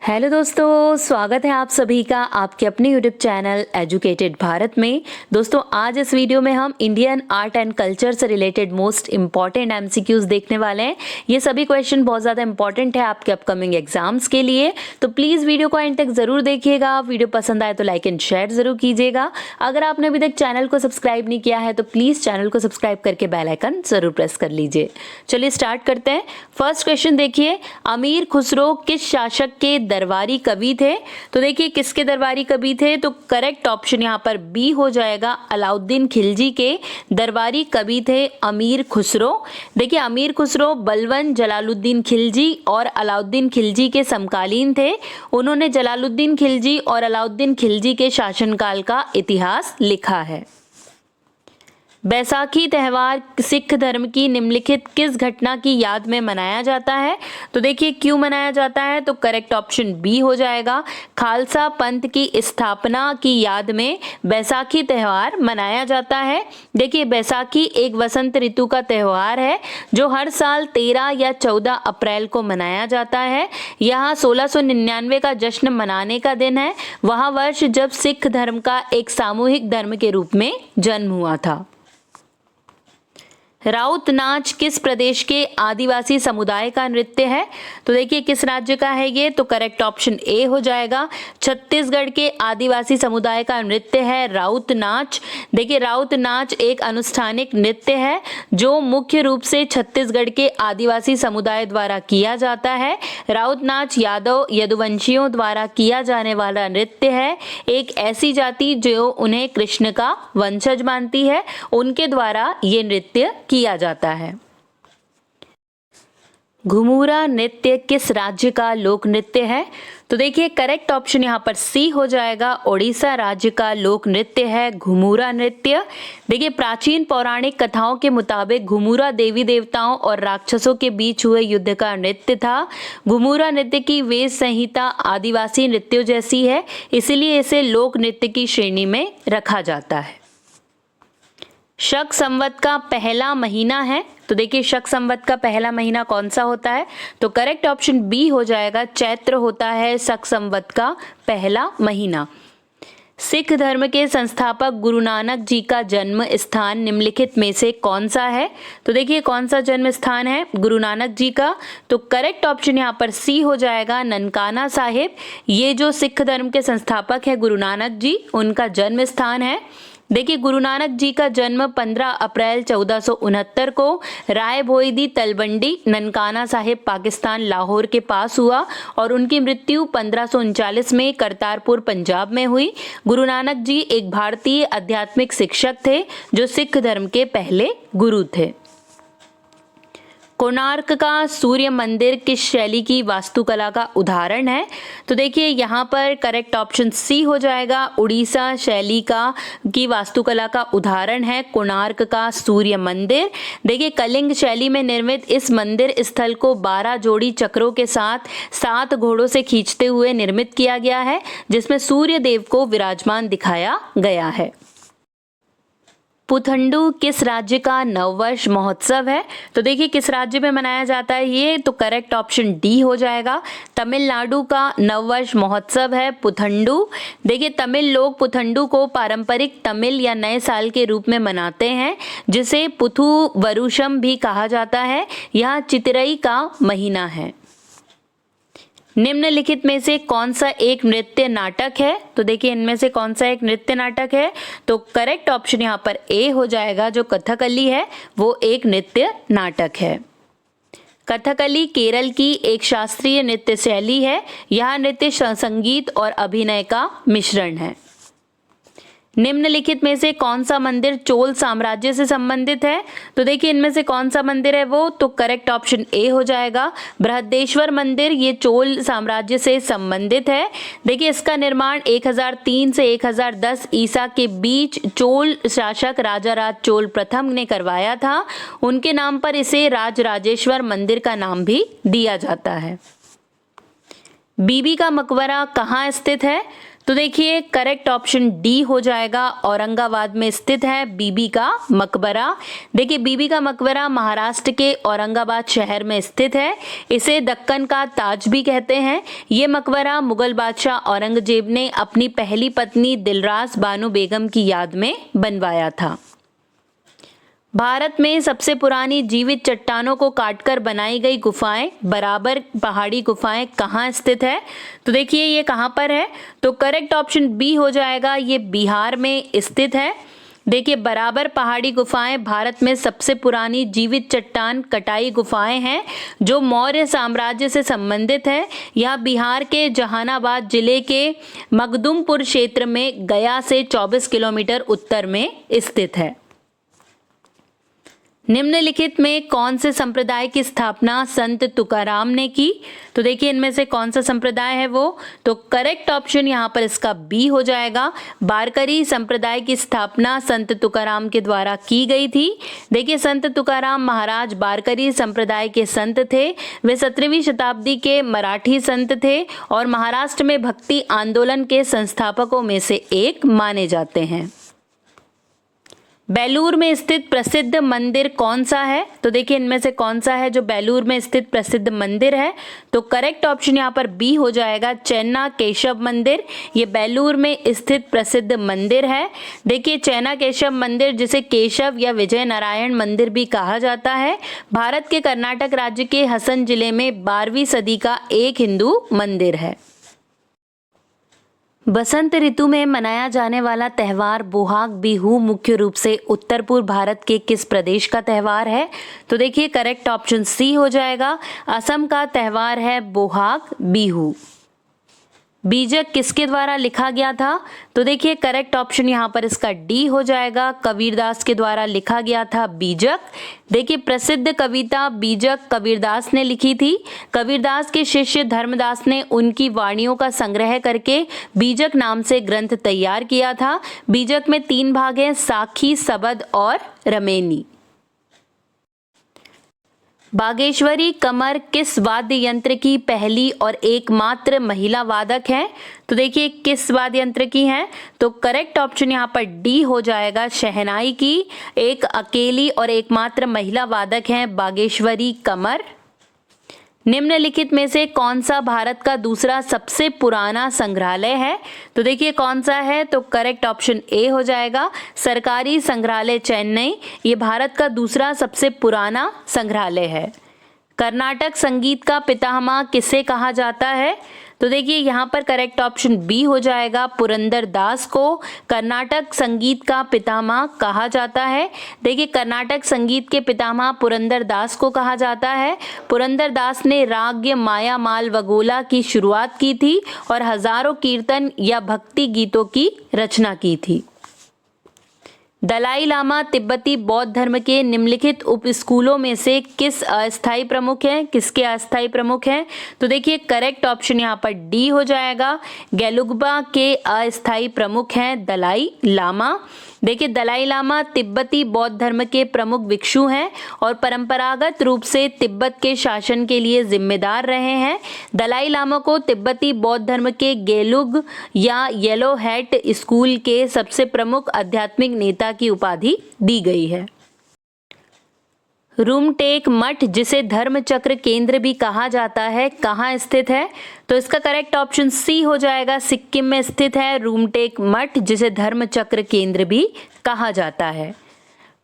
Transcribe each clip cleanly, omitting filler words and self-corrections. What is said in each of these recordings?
Hello दोस्तों, स्वागत है आप सभी का आपके अपने यूट्यूब चैनल एजुकेटेड भारत में। दोस्तों, आज इस वीडियो में हम इंडियन आर्ट एंड कल्चर से रिलेटेड मोस्ट इंपॉर्टेंट एमसीक्यूज देखने वाले हैं। ये सभी क्वेश्चन बहुत ज़्यादा इंपॉर्टेंट है आपके अपकमिंग एग्जाम्स के लिए, तो प्लीज़ वीडियो को एंड तक ज़रूर देखिएगा। वीडियो पसंद आए तो लाइक एंड शेयर ज़रूर कीजिएगा। अगर आपने अभी तक चैनल को सब्सक्राइब नहीं किया है तो प्लीज़ चैनल को सब्सक्राइब करके बेल आइकन ज़रूर प्रेस कर लीजिए। चलिए स्टार्ट करते हैं। फर्स्ट क्वेश्चन देखिए, अमीर खुसरो किस शासक के दरबारी कवि थे? तो देखिए किसके दरबारी कवि थे, तो करेक्ट ऑप्शन यहाँ पर बी हो जाएगा, अलाउद्दीन खिलजी के दरबारी कवि थे अमीर खुसरो। देखिए अमीर खुसरो बलवन जलालुद्दीन खिलजी और अलाउद्दीन खिलजी के समकालीन थे। उन्होंने जलालुद्दीन खिलजी और अलाउद्दीन खिलजी के शासनकाल का इतिहास लिखा है। बैसाखी त्यौहार सिख धर्म की निम्नलिखित किस घटना की याद में मनाया जाता है? तो देखिए क्यों मनाया जाता है, तो करेक्ट ऑप्शन बी हो जाएगा, खालसा पंथ की स्थापना की याद में बैसाखी त्यौहार मनाया जाता है। देखिए बैसाखी एक वसंत ऋतु का त्यौहार है जो हर साल 13 या 14 अप्रैल को मनाया जाता है। यहाँ 1699 का जश्न मनाने का दिन है, वह वर्ष जब सिख धर्म का एक सामूहिक धर्म के रूप में जन्म हुआ था। राउत नाच किस प्रदेश के आदिवासी समुदाय का नृत्य है? तो देखिए किस राज्य का है ये, तो करेक्ट ऑप्शन ए हो जाएगा, छत्तीसगढ़ के आदिवासी समुदाय का नृत्य है राउत नाच। देखिए राउत नाच एक अनुष्ठानिक नृत्य है जो मुख्य रूप से छत्तीसगढ़ के आदिवासी समुदाय द्वारा किया जाता है। राउत नाच यादव यदुवंशियों द्वारा किया जाने वाला नृत्य है। एक ऐसी जाति जो उन्हें कृष्ण का वंशज मानती है, उनके द्वारा ये नृत्य किया जाता है। घुमुरा नृत्य किस राज्य का लोक नृत्य है? तो देखिए करेक्ट ऑप्शन यहाँ पर सी हो जाएगा, ओडिशा राज्य का लोक नृत्य है घुमुरा नृत्य। देखिए प्राचीन पौराणिक कथाओं के मुताबिक घुमुरा देवी देवताओं और राक्षसों के बीच हुए युद्ध का नृत्य था। घुमुरा नृत्य की वेश संहिता आदिवासी नृत्यों जैसी है, इसलिए इसे लोक नृत्य की श्रेणी में रखा जाता है। शक संवत का पहला महीना है, तो देखिए शक संवत का पहला महीना कौन सा होता है, तो करेक्ट ऑप्शन बी हो जाएगा, चैत्र होता है शक संवत का पहला महीना। सिख धर्म के संस्थापक गुरु नानक जी का जन्म स्थान निम्नलिखित में से कौन सा है? तो देखिए कौन सा जन्म स्थान है गुरु नानक जी का, तो करेक्ट ऑप्शन यहाँ पर सी हो जाएगा, ननकाना साहिब। ये जो सिख धर्म के संस्थापक है गुरु नानक जी, उनका जन्म स्थान है। देखिए गुरु नानक जी का जन्म 15 अप्रैल 1469 को राय भोईदी तलवंडी ननकाना साहिब पाकिस्तान लाहौर के पास हुआ और उनकी मृत्यु 1539 में करतारपुर पंजाब में हुई। गुरु नानक जी एक भारतीय आध्यात्मिक शिक्षक थे जो सिख धर्म के पहले गुरु थे। कोणार्क का सूर्य मंदिर किस शैली की वास्तुकला का उदाहरण है? तो देखिए यहाँ पर करेक्ट ऑप्शन सी हो जाएगा, उड़ीसा शैली की वास्तुकला का उदाहरण है कोणार्क का सूर्य मंदिर। देखिए कलिंग शैली में निर्मित इस मंदिर स्थल को 12 जोड़ी चक्रों के साथ 7 घोड़ों से खींचते हुए निर्मित किया गया है, जिसमें सूर्य देव को विराजमान दिखाया गया है। पुथंडू किस राज्य का नववर्ष महोत्सव है? तो देखिए किस राज्य में मनाया जाता है ये, तो करेक्ट ऑप्शन डी हो जाएगा, तमिलनाडु का नववर्ष महोत्सव है पुथंडू। देखिए तमिल लोग पुथंडू को पारंपरिक तमिल या नए साल के रूप में मनाते हैं, जिसे पुथु वरुषम भी कहा जाता है। यह चितिरई का महीना है। निम्नलिखित में से कौन सा एक नृत्य नाटक है? तो देखिए इनमें से कौन सा एक नृत्य नाटक है, तो करेक्ट ऑप्शन यहाँ पर ए हो जाएगा, जो कथकली है वो एक नृत्य नाटक है। कथकली केरल की एक शास्त्रीय नृत्य शैली है। यह नृत्य संगीत और अभिनय का मिश्रण है। निम्नलिखित में से कौन सा मंदिर चोल साम्राज्य से संबंधित है? तो देखिए इनमें से कौन सा मंदिर है वो, तो करेक्ट ऑप्शन ए हो जाएगा, बृहदेश्वर मंदिर। ये चोल साम्राज्य से संबंधित है। देखिए इसका निर्माण 1003 से 1010 ईसा के बीच चोल शासक राजा राज चोल प्रथम ने करवाया था। उनके नाम पर इसे राजराजेश्वर मंदिर का नाम भी दिया जाता है। बीबी का मकबरा कहाँ स्थित है? तो देखिए करेक्ट ऑप्शन डी हो जाएगा, औरंगाबाद में स्थित है बीबी का मकबरा। देखिए बीबी का मकबरा महाराष्ट्र के औरंगाबाद शहर में स्थित है। इसे दक्कन का ताज भी कहते हैं। ये मकबरा मुगल बादशाह औरंगजेब ने अपनी पहली पत्नी दिलरास बानो बेगम की याद में बनवाया था। भारत में सबसे पुरानी जीवित चट्टानों को काटकर बनाई गई गुफाएं, बराबर पहाड़ी गुफाएं कहाँ स्थित है? तो देखिए ये कहाँ पर है? तो करेक्ट ऑप्शन बी हो जाएगा, ये बिहार में स्थित है। देखिए बराबर पहाड़ी गुफाएं भारत में सबसे पुरानी जीवित चट्टान कटाई गुफाएं हैं जो मौर्य साम्राज्य से संबंधित है। यह बिहार के जहानाबाद जिले के मखदुमपुर क्षेत्र में गया से 24 किलोमीटर उत्तर में स्थित है। निम्नलिखित में कौन से संप्रदाय की स्थापना संत तुकाराम ने की? तो देखिए इनमें से कौन सा संप्रदाय है वो? तो करेक्ट ऑप्शन यहाँ पर इसका बी हो जाएगा, वारकरी संप्रदाय की स्थापना संत तुकाराम के द्वारा की गई थी। देखिए संत तुकाराम महाराज वारकरी संप्रदाय के संत थे। वे 17वीं शताब्दी के मराठी संत थे और महाराष्ट्र में भक्ति आंदोलन के संस्थापकों में से एक माने जाते हैं। बेलूर में स्थित प्रसिद्ध मंदिर कौन सा है? तो देखिए इनमें से कौन सा है जो बेलूर में स्थित प्रसिद्ध मंदिर है? तो करेक्ट ऑप्शन यहाँ पर बी हो जाएगा, चेन्ना केशव मंदिर। ये बेलूर में स्थित प्रसिद्ध मंदिर है। देखिए चेन्ना केशव मंदिर, जिसे केशव या विजय नारायण मंदिर भी कहा जाता है, भारत के कर्नाटक राज्य के हसन जिले में 12वीं सदी का एक हिंदू मंदिर है। बसंत ऋतु में मनाया जाने वाला त्यौहार बोहाग बिहू मुख्य रूप से उत्तर पूर्व भारत के किस प्रदेश का त्यौहार है? तो देखिए करेक्ट ऑप्शन सी हो जाएगा, असम का त्यौहार है बोहाग बिहू। बीजक किसके द्वारा लिखा गया था? तो देखिए करेक्ट ऑप्शन यहाँ पर इसका डी हो जाएगा, कबीरदास के द्वारा लिखा गया था बीजक। देखिए प्रसिद्ध कविता बीजक कबीरदास ने लिखी थी। कबीरदास के शिष्य धर्मदास ने उनकी वाणियों का संग्रह करके बीजक नाम से ग्रंथ तैयार किया था। बीजक में 3 भाग हैं, साखी, सबद और रमेनी। बागेश्वरी कमर किस वाद्य यंत्र की पहली और एकमात्र महिला वादक हैं? तो देखिए किस वाद्य यंत्र की हैं? तो करेक्ट ऑप्शन यहाँ पर डी हो जाएगा, शहनाई की। एक अकेली और एकमात्र महिला वादक हैं बागेश्वरी कमर। निम्नलिखित में से कौन सा भारत का दूसरा सबसे पुराना संग्रहालय है? तो देखिए कौन सा है? तो करेक्ट ऑप्शन ए हो जाएगा, सरकारी संग्रहालय चेन्नई। ये भारत का दूसरा सबसे पुराना संग्रहालय है। कर्नाटक संगीत का पितामह किसे कहा जाता है? तो देखिए यहाँ पर करेक्ट ऑप्शन बी हो जाएगा, पुरंदर दास को कर्नाटक संगीत का पितामह कहा जाता है। देखिए कर्नाटक संगीत के पितामह पुरंदर दास को कहा जाता है। पुरंदर दास ने राग माया माल वगोला की शुरुआत की थी और हजारों कीर्तन या भक्ति गीतों की रचना की थी। दलाई लामा तिब्बती बौद्ध धर्म के निम्नलिखित उप स्कूलों में से किस अस्थायी प्रमुख हैं? किसके अस्थायी प्रमुख हैं? तो देखिए करेक्ट ऑप्शन यहाँ पर डी हो जाएगा, गेलुग्बा के अस्थायी प्रमुख हैं दलाई लामा। देखिए दलाई लामा तिब्बती बौद्ध धर्म के प्रमुख भिक्षु हैं और परंपरागत रूप से तिब्बत के शासन के लिए जिम्मेदार रहे हैं। दलाई लामा को तिब्बती बौद्ध धर्म के गेलुग या येलो हैट स्कूल के सबसे प्रमुख आध्यात्मिक नेता की उपाधि दी गई है। रूमटेक मठ, जिसे धर्मचक्र केंद्र भी कहा जाता है, कहाँ स्थित है? तो इसका करेक्ट ऑप्शन सी हो जाएगा, सिक्किम में स्थित है रूमटेक मठ, जिसे धर्मचक्र केंद्र भी कहा जाता है।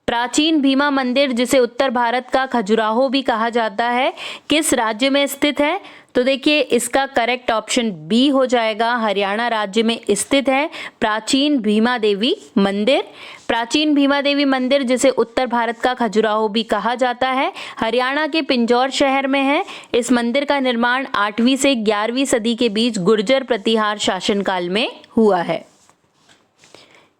प्राचीन भीमा मंदिर, जिसे उत्तर भारत का खजुराहो भी कहा जाता है, किस राज्य में स्थित है? तो देखिए इसका करेक्ट ऑप्शन बी हो जाएगा, हरियाणा राज्य में स्थित है प्राचीन भीमा देवी मंदिर। प्राचीन भीमा देवी मंदिर, जिसे उत्तर भारत का खजुराहो भी कहा जाता है, हरियाणा के पिंजौर शहर में है। इस मंदिर का निर्माण 8वीं से 11वीं सदी के बीच गुर्जर प्रतिहार शासनकाल में हुआ है।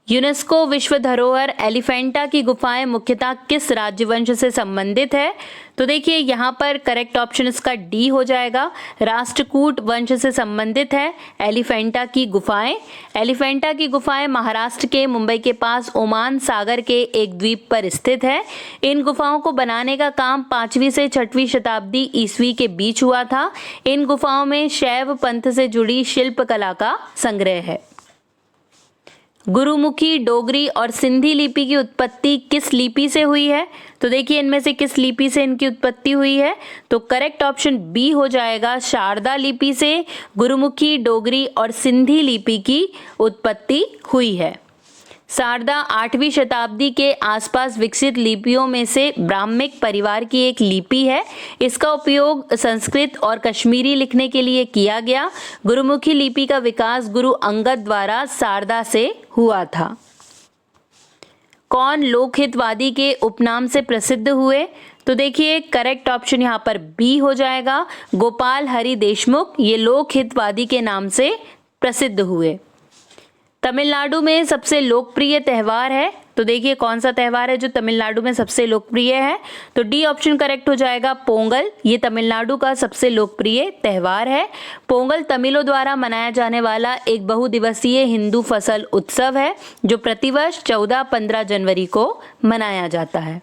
यूनेस्को विश्व धरोहर एलिफेंटा की गुफाएं मुख्यतः किस राज्यवंश से संबंधित है? तो देखिए यहाँ पर करेक्ट ऑप्शन इसका डी हो जाएगा, राष्ट्रकूट वंश से संबंधित है एलिफेंटा की गुफाएं। एलिफेंटा की गुफाएं महाराष्ट्र के मुंबई के पास ओमान सागर के एक द्वीप पर स्थित है। इन गुफाओं को बनाने का काम 5वीं से 6वीं शताब्दी ईस्वी के बीच हुआ था। इन गुफाओं में शैव पंथ से जुड़ी शिल्प कला का संग्रह है। गुरुमुखी, डोगरी और सिंधी लिपि की उत्पत्ति किस लिपि से हुई है? तो देखिए इनमें से किस लिपि से इनकी उत्पत्ति हुई है? तो करेक्ट ऑप्शन बी हो जाएगा, शारदा लिपि से गुरुमुखी, डोगरी और सिंधी लिपि की उत्पत्ति हुई है। शारदा 8वीं शताब्दी के आसपास विकसित लिपियों में से ब्राह्मिक परिवार की एक लिपि है। इसका उपयोग संस्कृत और कश्मीरी लिखने के लिए किया गया। गुरुमुखी लिपि का विकास गुरु अंगद द्वारा शारदा से हुआ था। कौन लोकहितवादी के उपनाम से प्रसिद्ध हुए? तो देखिए करेक्ट ऑप्शन यहाँ पर बी हो जाएगा, गोपाल हरि देशमुख। ये लोकहितवादी के नाम से प्रसिद्ध हुए। तमिलनाडु में सबसे लोकप्रिय त्योहार है, तो देखिए कौन सा त्योहार है जो तमिलनाडु में सबसे लोकप्रिय है? तो डी ऑप्शन करेक्ट हो जाएगा, पोंगल। ये तमिलनाडु का सबसे लोकप्रिय त्योहार है। पोंगल तमिलों द्वारा मनाया जाने वाला एक बहुदिवसीय हिंदू फसल उत्सव है जो प्रतिवर्ष 14-15 जनवरी को मनाया जाता है।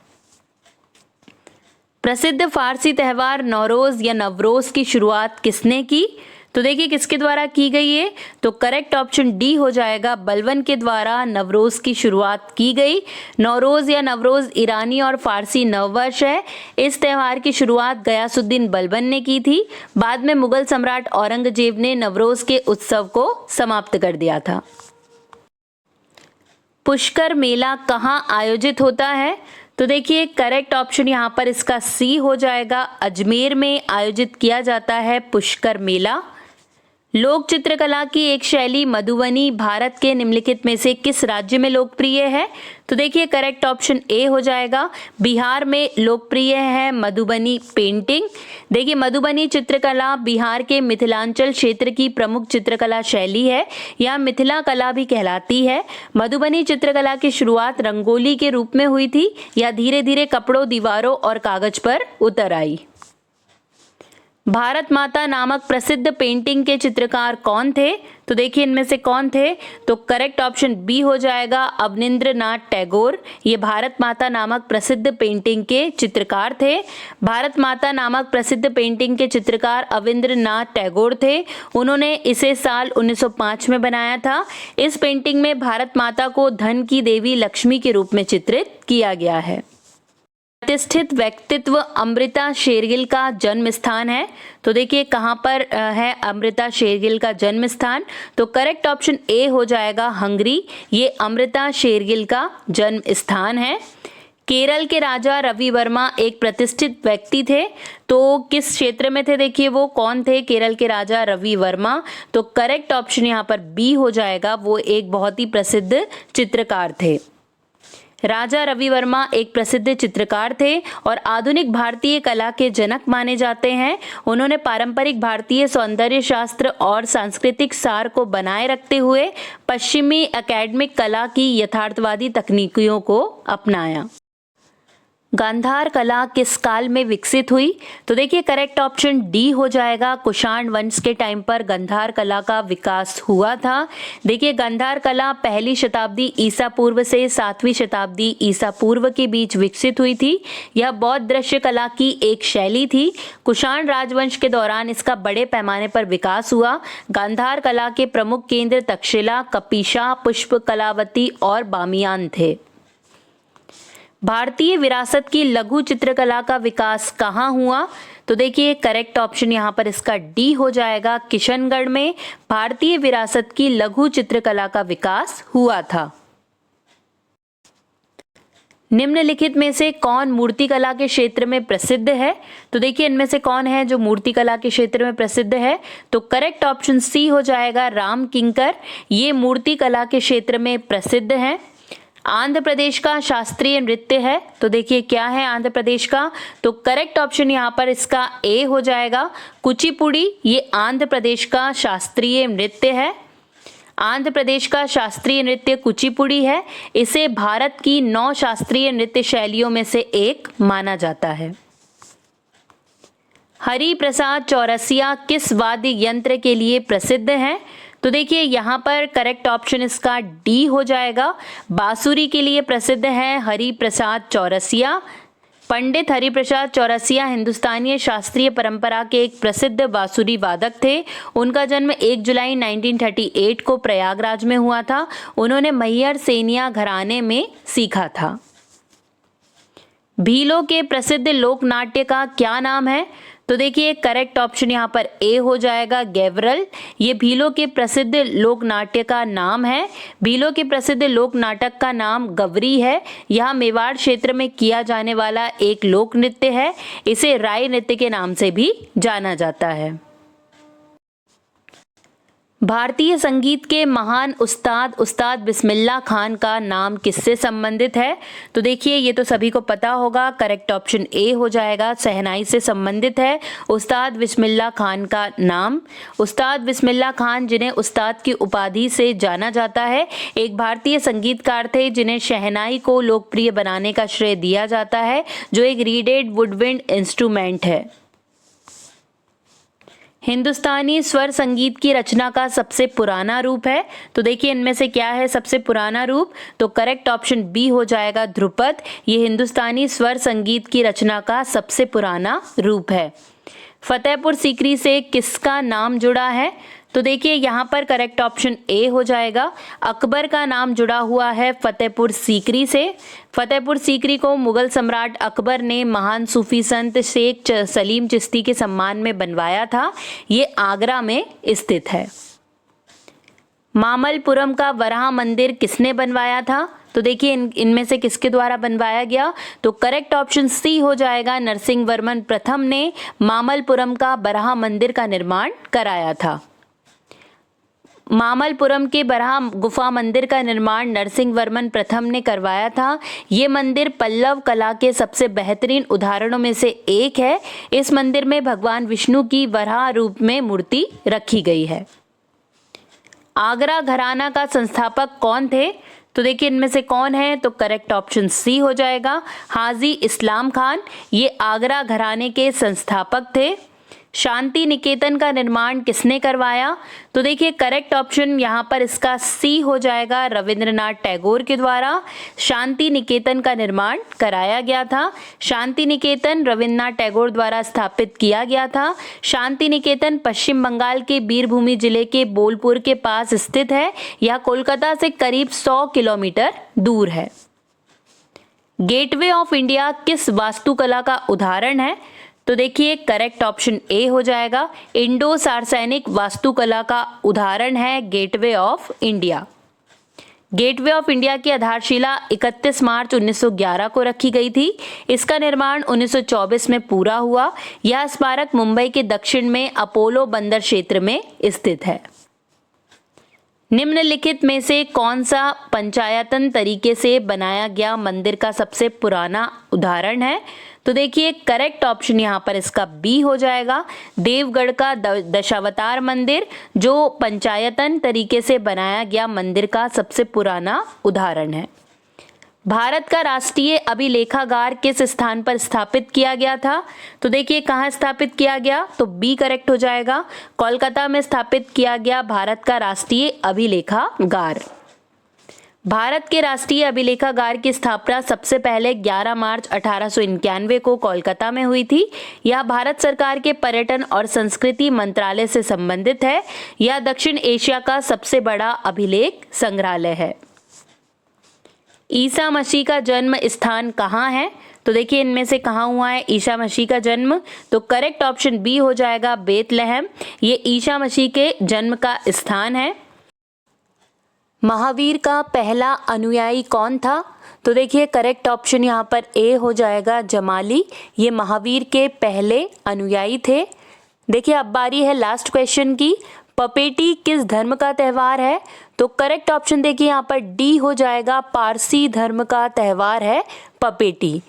प्रसिद्ध फारसी त्योहार नौरोज या नवरोज की शुरुआत किसने की? तो देखिए किसके द्वारा की गई है? तो करेक्ट ऑप्शन डी हो जाएगा, बलबन के द्वारा नवरोज की शुरुआत की गई। नौरोज या नवरोज ईरानी और फारसी नववर्ष है। इस त्यौहार की शुरुआत गयासुद्दीन बलबन ने की थी। बाद में मुगल सम्राट औरंगजेब ने नवरोज के उत्सव को समाप्त कर दिया था। पुष्कर मेला कहाँ आयोजित होता है? तो देखिए करेक्ट ऑप्शन यहाँ पर इसका सी हो जाएगा, अजमेर में आयोजित किया जाता है पुष्कर मेला। लोक चित्रकला की एक शैली मधुबनी भारत के निम्नलिखित में से किस राज्य में लोकप्रिय है? तो देखिए करेक्ट ऑप्शन ए हो जाएगा, बिहार में लोकप्रिय है मधुबनी पेंटिंग। देखिए मधुबनी चित्रकला बिहार के मिथिलांचल क्षेत्र की प्रमुख चित्रकला शैली है। यह मिथिला कला भी कहलाती है। मधुबनी चित्रकला की शुरुआत रंगोली के रूप में हुई थी। यह धीरे धीरे कपड़ों, दीवारों और कागज पर उतर आई। भारत माता नामक प्रसिद्ध पेंटिंग के चित्रकार कौन थे? तो देखिए इनमें से कौन थे? तो करेक्ट ऑप्शन बी हो जाएगा, अवनींद्रनाथ टैगोर। ये भारत माता नामक प्रसिद्ध पेंटिंग के चित्रकार थे। भारत माता नामक प्रसिद्ध पेंटिंग के चित्रकार अवनींद्रनाथ टैगोर थे। उन्होंने इसे साल 1905 में बनाया था। इस पेंटिंग में भारत माता को धन की देवी लक्ष्मी के रूप में चित्रित किया गया है। प्रतिष्ठित व्यक्तित्व अमृता शेरगिल का जन्म स्थान है। तो देखिए कहाँ पर है अमृता शेरगिल का जन्म स्थान? तो करेक्ट ऑप्शन ए हो जाएगा, हंगरी। ये अमृता शेरगिल का जन्म स्थान है। केरल के राजा रवि वर्मा एक प्रतिष्ठित व्यक्ति थे, तो किस क्षेत्र में थे? देखिए वो कौन थे केरल के राजा रवि वर्मा? तो करेक्ट ऑप्शन यहाँ पर बी हो जाएगा, वो एक बहुत ही प्रसिद्ध चित्रकार थे। राजा रवि वर्मा एक प्रसिद्ध चित्रकार थे और आधुनिक भारतीय कला के जनक माने जाते हैं। उन्होंने पारंपरिक भारतीय सौंदर्य शास्त्र और सांस्कृतिक सार को बनाए रखते हुए पश्चिमी एकेडमिक कला की यथार्थवादी तकनीकों को अपनाया। गांधार कला किस काल में विकसित हुई? तो देखिए करेक्ट ऑप्शन डी हो जाएगा, कुषाण वंश के टाइम पर गांधार कला का विकास हुआ था। देखिए गांधार कला 1ली शताब्दी ईसा पूर्व से 7वीं शताब्दी ईसा पूर्व के बीच विकसित हुई थी। यह बौद्ध दृश्य कला की एक शैली थी। कुषाण राजवंश के दौरान इसका बड़े पैमाने पर विकास हुआ। गांधार कला के प्रमुख केंद्र तक्षशिला, कपिशा, पुष्प कलावती और बामियान थे। भारतीय विरासत की लघु चित्रकला का विकास कहाँ हुआ? तो देखिए करेक्ट ऑप्शन यहाँ पर इसका डी हो जाएगा, किशनगढ़ में भारतीय विरासत की लघु चित्रकला का विकास हुआ था। निम्नलिखित में से कौन मूर्तिकला के क्षेत्र में प्रसिद्ध है? तो देखिए इनमें से कौन है जो मूर्तिकला के क्षेत्र में प्रसिद्ध है? तो करेक्ट ऑप्शन सी हो जाएगा, राम किंकर। ये मूर्तिकला के क्षेत्र में प्रसिद्ध हैं। आंध्र प्रदेश का शास्त्रीय नृत्य है, तो देखिए क्या है आंध्र प्रदेश का? तो करेक्ट ऑप्शन यहाँ पर इसका ए हो जाएगा, कुचिपुड़ी। ये आंध्र प्रदेश का शास्त्रीय नृत्य है। आंध्र प्रदेश का शास्त्रीय नृत्य कुचिपुड़ी है। इसे भारत की 9 शास्त्रीय नृत्य शैलियों में से एक माना जाता है। हरि प्रसाद चौरसिया किस वाद्य यंत्र के लिए प्रसिद्ध हैं? तो देखिए यहाँ पर करेक्ट ऑप्शन इसका डी हो जाएगा, बांसुरी के लिए प्रसिद्ध है हरि प्रसाद चौरसिया। पंडित हरिप्रसाद चौरसिया हिंदुस्तानी शास्त्रीय परंपरा के एक प्रसिद्ध बांसुरी वादक थे। उनका जन्म 1 जुलाई 1938 को प्रयागराज में हुआ था। उन्होंने मैहर सेनिया घराने में सीखा था। भीलों के प्रसिद्ध लोक नाट्य का क्या नाम है? तो देखिए करेक्ट ऑप्शन यहाँ पर ए हो जाएगा, गैवरल। ये भीलों के प्रसिद्ध लोक नाट्य का नाम है। भीलों के प्रसिद्ध लोक नाटक का नाम गवरी है। यह मेवाड़ क्षेत्र में किया जाने वाला एक लोक नृत्य है। इसे राय नृत्य के नाम से भी जाना जाता है। भारतीय संगीत के महान उस्ताद बिस्मिल्लाह खान का नाम किससे संबंधित है? तो देखिए ये तो सभी को पता होगा, करेक्ट ऑप्शन ए हो जाएगा, शहनाई से संबंधित है उस्ताद बिस्मिल्लाह खान का नाम। उस्ताद बिस्मिल्लाह खान, जिन्हें उस्ताद की उपाधि से जाना जाता है, एक भारतीय संगीतकार थे जिन्हें शहनाई को लोकप्रिय बनाने का श्रेय दिया जाता है, जो एक रीडेड वुडविंड इंस्ट्रूमेंट है। हिंदुस्तानी स्वर संगीत की रचना का सबसे पुराना रूप है। तो देखिए इनमें से क्या है सबसे पुराना रूप? तो करेक्ट ऑप्शन बी हो जाएगा, ध्रुपद। ये हिंदुस्तानी स्वर संगीत की रचना का सबसे पुराना रूप है। फतेहपुर सीकरी से किसका नाम जुड़ा है? तो देखिए यहाँ पर करेक्ट ऑप्शन ए हो जाएगा, अकबर का नाम जुड़ा हुआ है फतेहपुर सीकरी से। फतेहपुर सीकरी को मुगल सम्राट अकबर ने महान सूफी संत शेख सलीम चिश्ती के सम्मान में बनवाया था। ये आगरा में स्थित है। मामल्लपुरम का वराह मंदिर किसने बनवाया था? तो देखिए इनमें से किसके द्वारा बनवाया गया? तो करेक्ट ऑप्शन सी हो जाएगा, नरसिंहवर्मन प्रथम ने मामल्लपुरम का वराह मंदिर का निर्माण कराया था। मामल्लपुरम के बराह गुफा मंदिर का निर्माण नरसिंहवर्मन प्रथम ने करवाया था। ये मंदिर पल्लव कला के सबसे बेहतरीन उदाहरणों में से एक है। इस मंदिर में भगवान विष्णु की वराह रूप में मूर्ति रखी गई है। आगरा घराना का संस्थापक कौन थे? तो देखिए इनमें से कौन है? तो करेक्ट ऑप्शन सी हो जाएगा, हाजी इस्लाम खान। ये आगरा घराने के संस्थापक थे। शांति निकेतन का निर्माण किसने करवाया? तो देखिए करेक्ट ऑप्शन यहाँ पर इसका सी हो जाएगा, रविंद्रनाथ टैगोर के द्वारा शांति निकेतन का निर्माण कराया गया था। शांति निकेतन रविंद्रनाथ टैगोर द्वारा स्थापित किया गया था। शांति निकेतन पश्चिम बंगाल के बीरभूमि जिले के बोलपुर के पास स्थित है। यह कोलकाता से करीब 100 किलोमीटर दूर है। गेटवे ऑफ इंडिया किस वास्तुकला का उदाहरण है? तो देखिए करेक्ट ऑप्शन ए हो जाएगा, इंडो सार्वजनिक वास्तुकला का उदाहरण है gateway of India. Gateway of India की आधारशिला 31 मार्च 1911 को रखी गई थी। इसका निर्माण 1924 में पूरा हुआ। यह स्मारक मुंबई के दक्षिण में अपोलो बंदर क्षेत्र में स्थित है। निम्नलिखित में से कौन सा पंचायतन तरीके से बनाया गया मंदिर का सबसे पुराना उदाहरण है? तो देखिए करेक्ट ऑप्शन यहाँ पर इसका बी हो जाएगा, देवगढ़ का दशावतार मंदिर, जो पंचायतन तरीके से बनाया गया मंदिर का सबसे पुराना उदाहरण है। भारत का राष्ट्रीय अभिलेखागार किस स्थान पर स्थापित किया गया था? तो देखिए कहाँ स्थापित किया गया? तो बी करेक्ट हो जाएगा, कोलकाता में स्थापित किया गया भारत का राष्ट्रीय अभिलेखागार। भारत के राष्ट्रीय अभिलेखागार की स्थापना सबसे पहले 11 मार्च 1891 को कोलकाता में हुई थी। यह भारत सरकार के पर्यटन और संस्कृति मंत्रालय से संबंधित है। यह दक्षिण एशिया का सबसे बड़ा अभिलेख संग्रहालय है। ईसा मसीह का जन्म स्थान कहाँ है? तो देखिए इनमें से कहाँ हुआ है ईसा मसीह का जन्म? तो करेक्ट ऑप्शन बी हो जाएगा, बेथलेहम। ये ईसा मसीह के जन्म का स्थान है। महावीर का पहला अनुयायी कौन था? तो देखिए करेक्ट ऑप्शन यहाँ पर ए हो जाएगा, जमाली। ये महावीर के पहले अनुयायी थे। देखिए अब बारी है लास्ट क्वेश्चन की। पपेटी किस धर्म का त्योहार है? तो करेक्ट ऑप्शन देखिए यहाँ पर डी हो जाएगा, पारसी धर्म का त्योहार है पपेटी।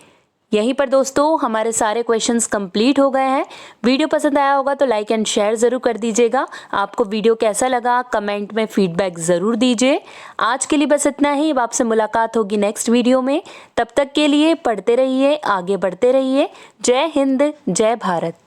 यहीं पर दोस्तों हमारे सारे क्वेश्चंस कंप्लीट हो गए हैं। वीडियो पसंद आया होगा तो लाइक एंड शेयर ज़रूर कर दीजिएगा। आपको वीडियो कैसा लगा कमेंट में फीडबैक ज़रूर दीजिए। आज के लिए बस इतना ही। अब आपसे मुलाकात होगी नेक्स्ट वीडियो में। तब तक के लिए पढ़ते रहिए, आगे बढ़ते रहिए। जय हिंद, जय भारत।